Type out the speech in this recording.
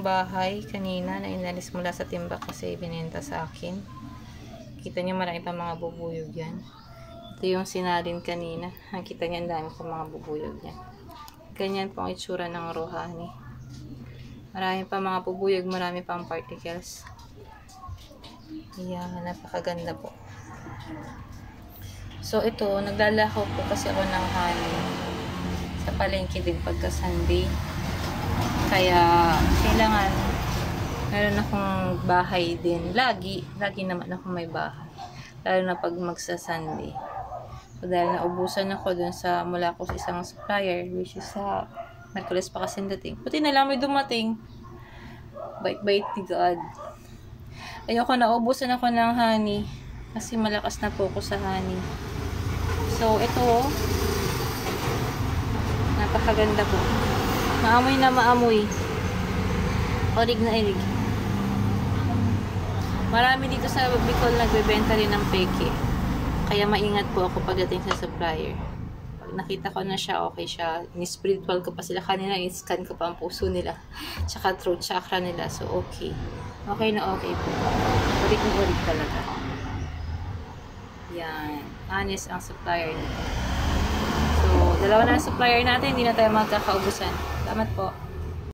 bahay kanina na inalis mula sa timba kasi binenta sa akin. Kita niyo marami pa mga bubuyog yan. Ito yung sinalin kanina. Nakita niyo ang dami pa mga bubuyog yan. Ganyan po ang itsura ng rohani. Marami pa mga bubuyog, marami pang particles. Ayan, napakaganda po. So ito, naglalakaw po kasi ako ng honey sa palengke din pagka Sunday. Kaya kailangan meron akong bahay din. Lagi naman ako may bahay. Lalo na pag magsa-Sunday. So dahil naubusan ako dun sa mula ko sa isang supplier, which is sa Merkules pa kasi dating. Buti na lang may dumating. Bait-bait ni God. Ayoko, naubusan ako ng honey. Kasi malakas na po ako sa honey. So, ito. Napakaganda po. Maamoy na maamoy. Orig na irig. Marami dito sa Bicol nagbebenta rin ng peke. Kaya maingat po ako pagdating sa supplier. Nakita ko na siya, okay siya. Ni-spiritual ko pa sila kanina, i-scan ko pa ang puso nila. Tsaka throat chakra nila. So, okay. Okay na okay po. Ulit na ulit talaga. Yan. Honest ang supplier nito. So, dalawa na ang supplier natin. Hindi na tayo magkakaubusan. Salamat po.